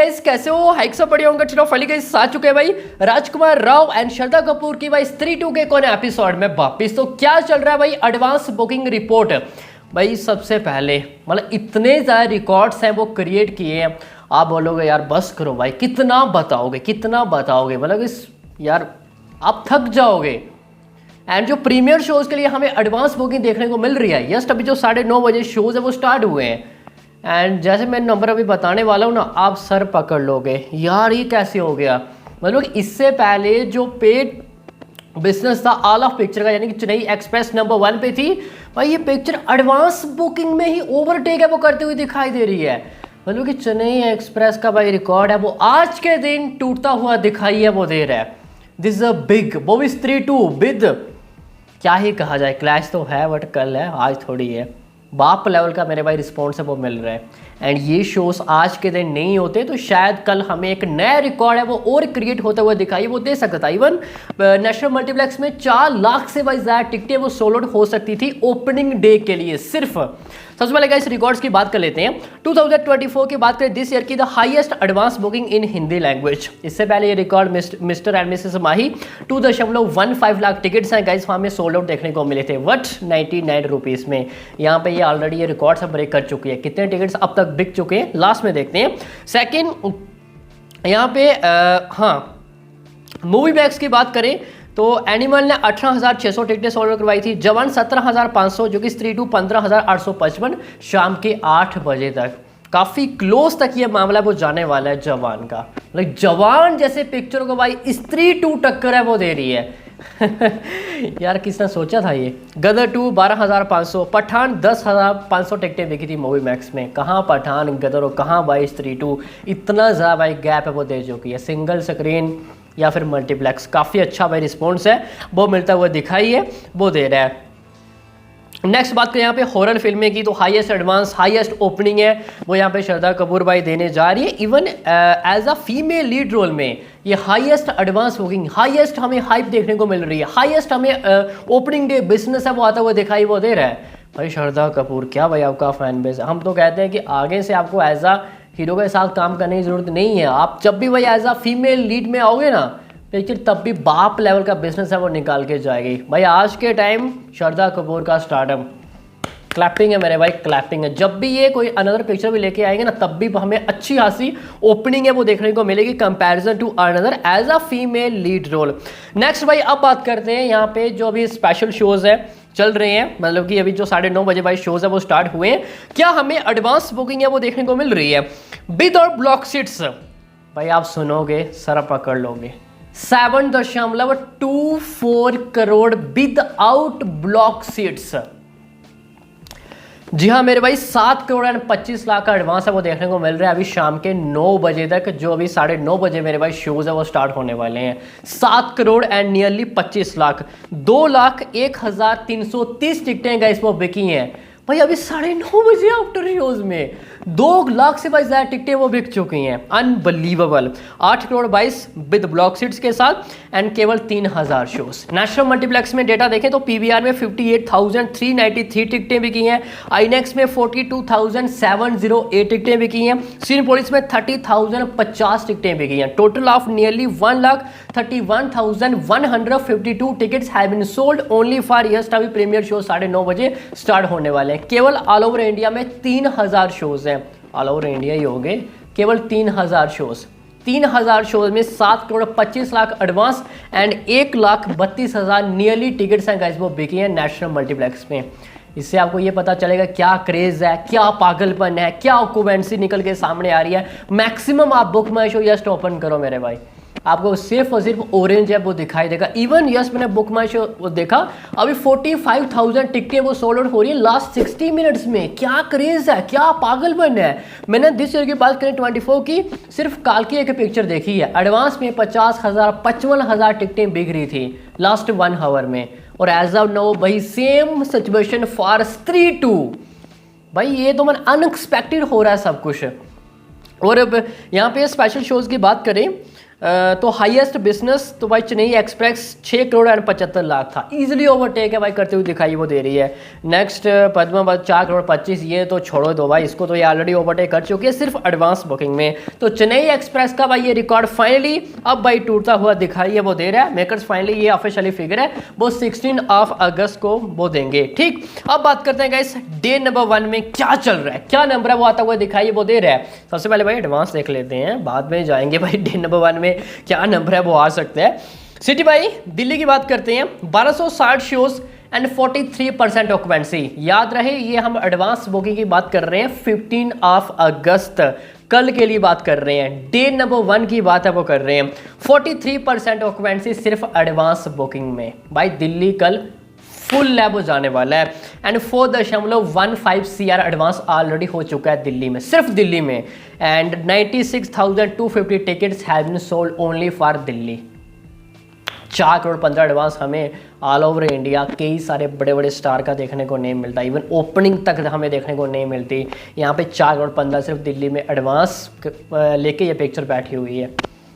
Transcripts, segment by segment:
Guys कैसे हो? Hike सब बढ़िया होंगे। चलो फाइनली गाइस आ चुके हैं भाई राजकुमार राव एंड श्रद्धा कपूर की भाई स्त्री 2 के कौन एपिसोड में वापिस। तो क्या चल रहा है भाई एडवांस बुकिंग रिपोर्ट। भाई सबसे पहले मतलब इतने ज़्यादा रिकॉर्ड्स हैं वो क्रिएट किए हैं, आप बोलोगे यार बस करो भाई, कितना बताओगे मतलब इस यार आप थक जाओगे। एंड जो प्रीमियर शोज़ के लिए हमें एडवांस बुकिंग देखने को मिल रही है, जस्ट अभी जो 9:30 बजे शोज़ है वो स्टार्ट हुए हैं। एंड जैसे मैं नंबर अभी बताने वाला हूँ ना, आप सर पकड़ लोगे यार ये कैसे हो गया। मतलब इससे पहले जो पेड बिजनेस था ऑल ऑफ पिक्चर का, यानी कि चेन्नई एक्सप्रेस नंबर 1 पे थी भाई, ये पिक्चर एडवांस बुकिंग में ही ओवरटेक है वो करते हुए दिखाई दे रही है। मतलब कि चेन्नई एक्सप्रेस का भाई रिकॉर्ड है वो आज के दिन टूटता हुआ दिखाई है वो दे रहा है। दिस इज अ बिग वो भी स्त्री 2 विद क्या ही कहा जाए, क्लैश तो है बट कल है आज थोड़ी है। बाप लेवल का मेरे भाई रिस्पॉन्स है वो मिल रहा है। एंड ये शोज आज के दिन नहीं होते तो शायद कल हमें एक नया रिकॉर्ड है वो और क्रिएट होता हुआ दिखाई वो दे सकता था। इवन नेशनल मल्टीप्लेक्स में 4 लाख से भाई ज़्यादा टिकटें वो सोल्ड आउट हो सकती थी ओपनिंग डे के लिए सिर्फ। सबसे पहले गाइस रिकॉर्ड्स की बात कर लेते हैं। 2024 की बात करें, दिस ईयर की the highest advance booking in Hindi language. इससे पहले ये record mister and Mrs Mahi 2.15 lakh tickets हैं गाइस वहाँ में सोल्ड आउट देखने को मिले थे 99 रुपीज़ में। यहाँ पे ये ऑलरेडी ये रिकॉर्ड सब ब्रेक कर चुकी है। कितने टिकट्स अब तक बिक चुके हैं लास्ट में देखते हैं। सेकेंड यहाँ पे हाँ मूवी बैग्स की बात करें तो एनिमल ने 18,600 टिकटें सोल्ड करवाई थी, जवान 17,500, जो कि स्त्री 2 15,855 शाम के 8 बजे तक। काफ़ी क्लोज तक ये मामला वो जाने वाला है जवान का। लाइक जवान जैसे पिक्चर को भाई स्त्री 2 टक्कर है वो दे रही है यार किसने सोचा था ये। गदर 2 12,500, पठान 10,500 टिकटें बिकी थी मूवी मैक्स में। कहाँ पठान गदर और कहाँ भाई स्त्री 2, इतना ज़्यादा भाई गैप है वो दे चुकी है। सिंगल स्क्रीन या फिर मल्टीप्लेक्स काफ़ी अच्छा भाई रिस्पॉन्स है वो मिलता हुआ दिखाई है वो दे रहा है। नेक्स्ट बात करें यहाँ पे हॉरर फिल्में की तो हाईएस्ट एडवांस हाईएस्ट ओपनिंग है वो यहाँ पे श्रद्धा कपूर भाई देने जा रही है। Even as a female lead role में ये हाईएस्ट एडवांस बुकिंग, हाईएस्ट हमें हाइप देखने को मिल रही है, हाईएस्ट हमें ओपनिंग डे बिजनेस है वो आता हुआ दिखाई वो दे रहा है। भाई श्रद्धा कपूर क्या भाई आपका फैन बेस है। हम तो कहते हैं कि आगे से आपको एज अ हीरो के साथ काम करने की जरूरत नहीं है। आप जब भी भाई एज अ फीमेल लीड में आओगे ना पिक्चर तब भी बाप लेवल का बिजनेस है वो निकाल के जाएगी। भाई आज के टाइम श्रद्धा कपूर का स्टारडम क्लैपिंग है मेरे भाई, क्लैपिंग है। जब भी ये कोई अनदर पिक्चर भी लेके आएंगे ना तब भी हमें अच्छी खासी ओपनिंग है वो देखने को मिलेगी comparison to another as a female lead role. Next भाई अब बात करते हैं यहाँ पे जो अभी स्पेशल शोज है चल रहे हैं, मतलब कि अभी जो 9:30 बजे भाई शोज है वो स्टार्ट हुए हैं। क्या हमें एडवांस बुकिंग है वो देखने को मिल रही है विद और ब्लॉक सीट्स। भाई आप सुनोगे सर पकड़ लोगे 7.24 crore without block seats. जी हाँ मेरे भाई 7 करोड़ एंड 25 लाख का एडवांस है वो देखने को मिल रहा है अभी शाम के 9 बजे तक। जो अभी 9:30 बजे मेरे भाई शोज है वो स्टार्ट होने वाले हैं। 7 करोड़ एंड नियरली 25 लाख 2,01,330 टिकटें गाइस वो बिकी हैं भाई अभी 9:30 बजे आफ्टर शोज में। 2 लाख से भाई ज़्यादा टिकटें वो बिक चुकी हैं, unbelievable. 8 crore 22 with block seats के साथ एंड केवल 3,000 शोज। नेशनल मल्टीप्लेक्स में डेटा देखें तो पीवीआर में 58,393 टिकटें बिकी हैं, आईनेक्स में 42,708 टिकटें बिकी हैं, सिनेपोलिस में 30,050 टिकटें बिकी हैं। Total of nearly 1,31,152 tickets have been sold only for यस्ट। अभी प्रीमियर शो 9:30 बजे स्टार्ट होने वाले हैं। केवल ऑल ओवर इंडिया में 3,000 शोज हैं। ऑल ओवर इंडिया ही हो गए केवल 3,000 शोज। 3,000 शोज में 7 crore 25 lakh advance and 1,32,000 nearly tickets हैं गाइस वो बिकी हैं नेशनल मल्टीप्लेक्स में। इससे आपको ये पता चलेगा क्या क्रेज है, क्या पागलपन है, क्या ऑक्यूपेंसी निकल के सामने आ रही है। मैक्सिमम आप बुक माई शो जस्ट ओपन करो मेरे भाई, आपको सिर्फ और सिर्फ ऑरेंज है वो दिखाई देगा। इवन यस मैंने बुक माई शो देखा अभी 45,000 टिकटें वो सोल्ड आउट हो रही है लास्ट 60 मिनट्स में। क्या क्रेज है, क्या पागलपन है। मैंने दिस ईयर की बात करें 24 की सिर्फ काल की एक पिक्चर देखी है, एडवांस में 50,000 55,000 टिकटें बिक रही थी लास्ट 1 आवर में। और एज ऑफ नाउ भाई सेम सिचुएशन फॉर स्त्री 2। भाई ये तो मन अनएक्सपेक्टेड हो रहा है सब कुछ। और अब यहाँ पे स्पेशल शोज की बात करें तो हाईएस्ट बिजनेस तो भाई चेन्नई एक्सप्रेस 6 करोड़ एंड 75 लाख था, इजीली ओवरटेक है भाई करते हुए दिखाई वो दे रही है। नेक्स्ट पद्मावत 4 करोड़ 25, ये तो छोड़ो दो भाई, इसको तो ये ऑलरेडी ओवरटेक कर चुकी है सिर्फ एडवांस बुकिंग में। तो चेन्नई एक्सप्रेस का भाई ये रिकॉर्ड फाइनली अब भाई टूटता हुआ दिखाई वो दे रहा है। मेकर्स फाइनली ये ऑफिशियली फिगर है वो 16 अगस्त को वो देंगे। ठीक, अब बात करते हैं गाइस डे नंबर 1 में क्या चल रहा है, क्या नंबर है वो आता हुआ दिखाई वो दे रहा है। सबसे पहले भाई एडवांस देख लेते हैं, बाद में जाएंगे भाई डे नंबर 1 में क्या नंबर है वो आ सकता है। सिटी भाई दिल्ली की बात करते हैं, 1260 शोज एंड 43% ऑक्यूपेंसी। याद रहे ये हम एडवांस बुकिंग की बात कर रहे हैं 15 अगस्त कल के लिए बात कर रहे हैं, डे नंबर 1 की बात है वो कर रहे हैं। 43% ऑक्यूपेंसी सिर्फ एडवांस बुकिंग में। भाई दिल्ली कल फुल लैब जाने वाला है एंड 4.15 CR एडवांस ऑलरेडी हो चुका है दिल्ली में, सिर्फ दिल्ली में। And 96,250 tickets have been sold only for Delhi. 4 crore 15 advance हमें ऑल ओवर इंडिया कई सारे बड़े बड़े स्टार का देखने को नहीं मिलता, इवन ओपनिंग तक हमें देखने को नहीं मिलती। यहाँ पे 4 करोड़ 15 सिर्फ दिल्ली में एडवांस लेके ये पिक्चर बैठी हुई है,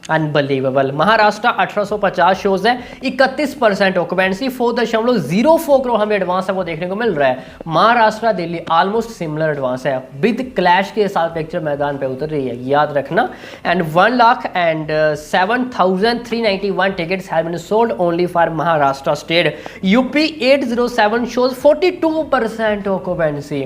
अनबिलीवेबल। महाराष्ट्र 1850 शोज है, 31% ऑक्यूपेंसी, 4.04 करोड़ हमें एडवांस है वो देखने को मिल रहा है। Maharashtra Delhi almost similar advance है, विद क्लैश के साथ पिक्चर मैदान पे उतर रही है, याद रखना। And 1,07,391 tickets have been sold only for Maharashtra state. UP 807 shows 42% occupancy.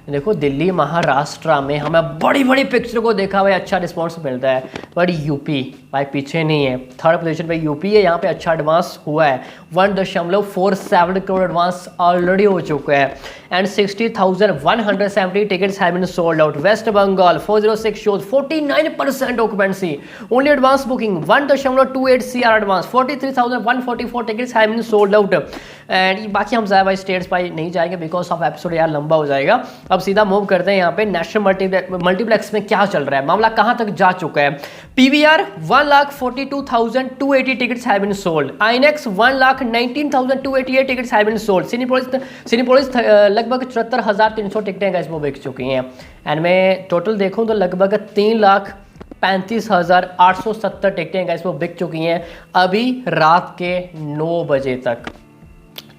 देखो दिल्ली महाराष्ट्र में हमें बड़ी बड़ी पिक्चर को देखा हुआ अच्छा रिस्पॉन्स मिलता है, पर यूपी भाई पीछे नहीं है, थर्ड पोजीशन पे यूपी है, यहाँ पे अच्छा एडवांस हुआ है। 1.47 करोड़ एडवांस ऑलरेडी हो चुका है and 60,170 tickets have been sold out. West Bengal 406 shows 49% occupancy, only advance booking 1.28 CR advance, 43,144 tickets have been sold out. And बाकी हम भाई स्टेट्स भाई नहीं जाएंगे बिकॉज ऑफ एपिसोड यार लंबा हो जाएगा। अब सीधा मूव करते हैं यहाँ पे नेशनल मल्टीप्लेक्स में क्या चल रहा है, मामला कहां तक जा चुका है। PVR 1,42,280 tickets have been sold. INOX 1,19,288 tickets have been sold. Cinepolis लगभग 74,300 टिकटें गाइस वो बिक चुकी हैं। एंड मैं टोटल देखूं तो लगभग 3,35,870 टिकटें गाइस वो बिक चुकी हैं अभी रात के 9 बजे तक।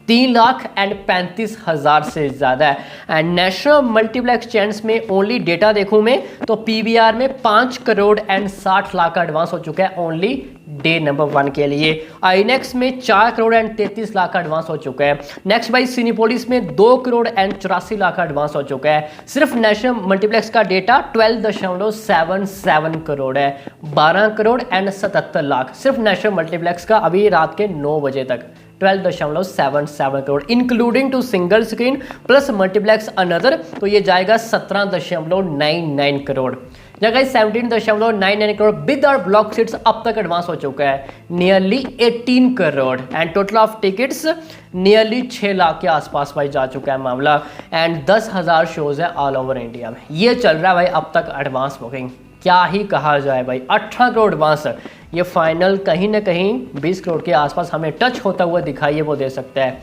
3,35,000 से ज़्यादा है। एंड नेशनल मल्टीप्लेक्स चैन्स में ओनली डेटा देखूं मैं तो PVR में 5 करोड़ एंड 60 लाख का एडवांस हो चुका है ओनली डे नंबर 1 के लिए। आईनेक्स में 4 करोड़ एंड 33 लाख का एडवांस हो चुका है। नेक्स्ट बाई सिनेपोलिस में 2 करोड़ एंड 84 लाख का एडवांस हो चुका है। सिर्फ नेशनल मल्टीप्लेक्स का डेटा 12.77 करोड़ है, 12 करोड़ एंड 77 लाख सिर्फ नेशनल मल्टीप्लेक्स का अभी रात के 9 बजे तक। 12.77 crore including two single screen plus multiplex another, तो ये जाएगा 17.99 करोड़। जगह 17.99 करोड़ विद और ब्लॉक सीट्स अब तक एडवांस हो चुका है nearly 18 crore and total of tickets nearly 6 lakh के आसपास भाई जा चुका है मामला। एंड 10,000 शोज है ऑल ओवर इंडिया में, ये चल रहा है भाई अब तक एडवांस बुकिंग। क्या ही कहा जाए भाई, 18 करोड़ एडवांस, ये फाइनल कहीं ना कहीं 20 करोड़ के आसपास हमें टच होता हुआ दिखाई वो दे सकता है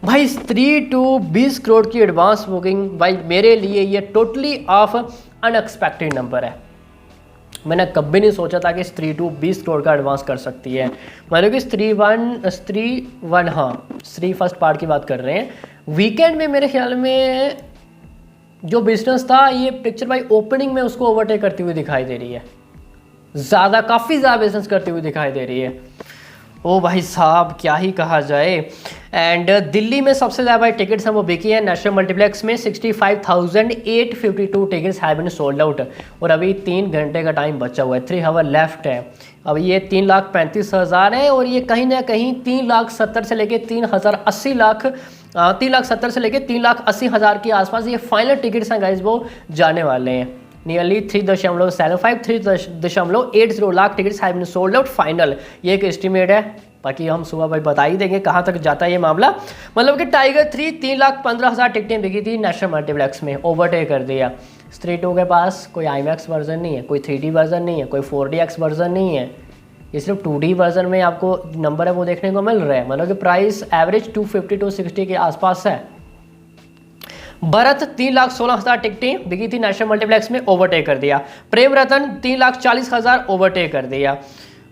भाई। 3 to 20 करोड़ की एडवांस बुकिंग भाई मेरे लिए ये टोटली ऑफ अनएक्सपेक्टेड नंबर है। मैंने कभी नहीं सोचा था कि स्त्री 2 20 करोड़ का एडवांस कर सकती है। मतलब कि स्त्री वन हाँ स्त्री फर्स्ट पार्ट की बात कर रहे हैं। वीकेंड में मेरे ख्याल में जो बिजनेस था ये पिक्चर भाई ओपनिंग में उसको ओवरटेक करती हुई दिखाई दे रही है, ज़्यादा काफ़ी ज़्यादा बिजनेस करती हुई दिखाई दे रही है। ओ भाई साहब क्या ही कहा जाए। एंड दिल्ली में सबसे ज़्यादा भाई टिकट्स हैं वो बिकी है नेशनल मल्टीप्लेक्स में 65,852 tickets have been sold out और अभी 3 घंटे का टाइम बचा हुआ है, 3 आवर लेफ्ट है। अब ये 3,35,000 है और ये कहीं ना कहीं 3,70,000 से लेके 3,70,000 से लेके 3,80,000 के आसपास ये फाइनल टिकट्स हैं गाइज वो जाने वाले हैं। Nearly 3.80 lakh tickets have been sold out final, ये एक एस्टिमेट है, बाकी हम सुबह भाई बता ही देंगे कहाँ तक जाता है ये मामला। मतलब कि टाइगर 3 3,15,000 टिकटें बिकी थी नेशनल मल्टीप्लेक्स में, ओवरटेक कर दिया। स्त्री 2 के पास कोई IMAX वर्जन नहीं है, कोई 3D वर्जन नहीं है, कोई 4DX वर्जन नहीं है, ये सिर्फ 2D वर्जन में आपको नंबर है वो देखने को मिल रहा है। मतलब कि प्राइस एवरेज 250-260 के आसपास है। भरत 3,16,000 टिकटें बिकी थी नेशनल मल्टीप्लेक्स में, ओवरटेक कर दिया। प्रेम रतन 3,40,000 ओवरटेक कर दिया।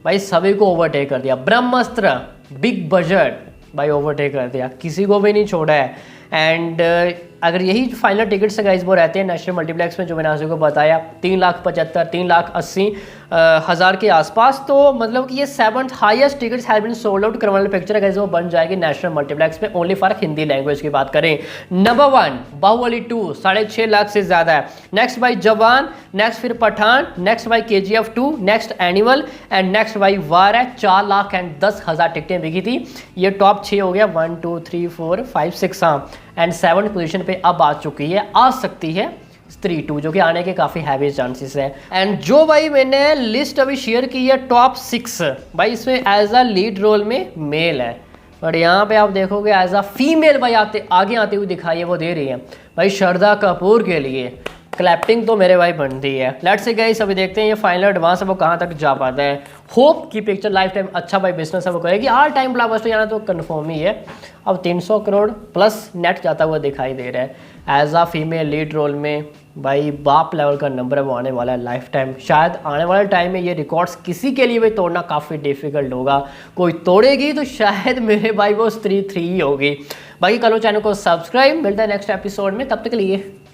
भाई सभी को ओवरटेक कर दिया। ब्रह्मास्त्र बिग बजट भाई ओवरटेक कर दिया, किसी को भी नहीं छोड़ा है। एंड अगर यही फाइनल टिकट्स गाइस वो रहते हैं नेशनल मल्टीप्लेक्स में, जो मैंने आप को बताया 3,75,000 3,80,000 के आसपास, तो मतलब कि ये 7th highest tickets have been sold out करने वाली पिक्चर गाइस वो बन जाएगी नेशनल मल्टीप्लेक्स में, ओनली फॉर हिंदी लैंग्वेज की बात करें। नंबर 1 बाहुबली 2 6.5 लाख से ज़्यादा है। नेक्स्ट बाई जवान, नेक्स्ट फिर Pathaan, next by KGF 2, next Animal and next by War है। 4,10,000 टिकटें बिकी थी। ये टॉप 6 हो गया, 1 2 3 4 5 6 हाँ, एंड 7th पोजीशन पे अब आ चुकी है, आ सकती है स्त्री 2, जो कि आने के काफ़ी हैवी चांसेस है। एंड जो भाई मैंने लिस्ट अभी शेयर की है टॉप 6, भाई इसमें एज अ लीड रोल में मेल है, और यहाँ पे आप देखोगे एज अ फीमेल भाई आगे आते हुए दिखाई है, वो दे रही है भाई श्रद्धा कपूर के लिए। क्लैपिंग तो मेरे भाई बनती है। लेट्स से गाइस अभी देखते हैं ये फाइनल एडवांस है वो कहाँ तक जा पाता है। होप की पिक्चर लाइफ टाइम अच्छा भाई बिजनेस है वो करेगी, ऑल टाइम ब्लॉकबस्टर जाना तो कंफर्म ही है। अब 300 करोड़ प्लस नेट जाता हुआ दिखाई दे रहा है। As a female lead role में भाई बाप लेवल का नंबर है वो आने वाला है लाइफ टाइम। शायद आने वाले टाइम में ये रिकॉर्ड्स किसी के लिए भी तोड़ना काफ़ी डिफिकल्ट होगा, कोई तोड़ेगी तो शायद मेरे भाई वो स्त्री 3 ही होगी। बाकी करो चैनल को सब्सक्राइब, मिलता है नेक्स्ट एपिसोड में, तब तक के लिए